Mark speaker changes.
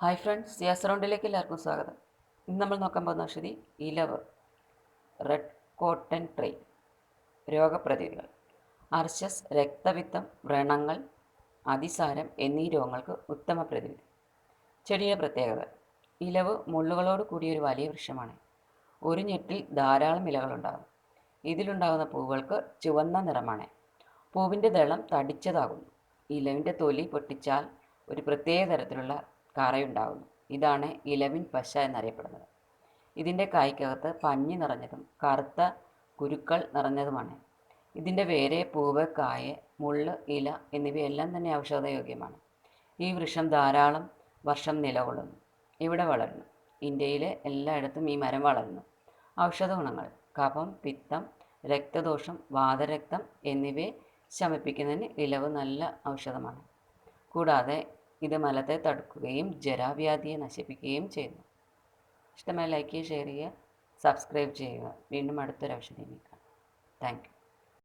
Speaker 1: Hi friends, Ciaz റൗണ്ടിലേക്ക് എല്ലാവർക്കും സ്വാഗതം. ഇന്ന് നമ്മൾ നോക്കാൻ പോകുന്ന ഔഷധി ഇലവ്, റെഡ് കോട്ടൺ ട്രീ. രോഗപ്രതിവിധികൾ: അർശസ്, രക്തപിത്തം, വ്രണങ്ങൾ, അതിസാരം എന്നീ രോഗങ്ങൾക്ക് ഉത്തമ പ്രതിവിധി. ചെടിയുടെ പ്രത്യേകത: ഇലവ് മുള്ളുകളോട് കൂടിയ ഒരു വലിയ വൃക്ഷമാണ്. ഒരു ഞെട്ടിൽ ധാരാളം ഇലകളുണ്ടാകും. ഇതിലുണ്ടാകുന്ന പൂവുകൾക്ക് ചുവന്ന നിറമാണ്. പൂവിൻ്റെ ദളം തടിച്ചതാകുന്നു. ഇലവിൻ്റെ തൊലി പൊട്ടിച്ചാൽ ഒരു പ്രത്യേക തരത്തിലുള്ള കറയുണ്ടാകുന്നു. ഇതാണ് ഇലവിൻ പശ എന്നറിയപ്പെടുന്നത്. ഇതിൻ്റെ കായ്ക്കകത്ത് പഞ്ഞി നിറഞ്ഞതും കറുത്ത കുരുക്കൾ നിറഞ്ഞതുമാണ്. ഇതിൻ്റെ വേര്, പൂവ്, കായ്, മുള്ള്, ഇല എന്നിവയെല്ലാം തന്നെ ഔഷധയോഗ്യമാണ്. ഈ വൃക്ഷം ധാരാളം വർഷം നിലകൊള്ളുന്നു. ഇവിടെ വളരുന്നു. ഇന്ത്യയിലെ എല്ലായിടത്തും ഈ മരം വളരുന്നു. ഔഷധ ഗുണങ്ങൾ: കഫം, പിത്തം, രക്തദോഷം, വാതരക്തം എന്നിവയെ ശമിപ്പിക്കുന്നതിന് ഇലവ് നല്ല ഔഷധമാണ്. കൂടാതെ ഇത് മലത്തെ തടുക്കുകയും ജരാവ്യാധിയെ നശിപ്പിക്കുകയും ചെയ്യുന്നു. ഇഷ്ടമായ ലൈക്ക് ചെയ്യുക, ഷെയർ ചെയ്യുക, സബ്സ്ക്രൈബ് ചെയ്യുക. വീണ്ടും അടുത്തൊരു ഔഷധിയിൽ കാണാം. Thank you.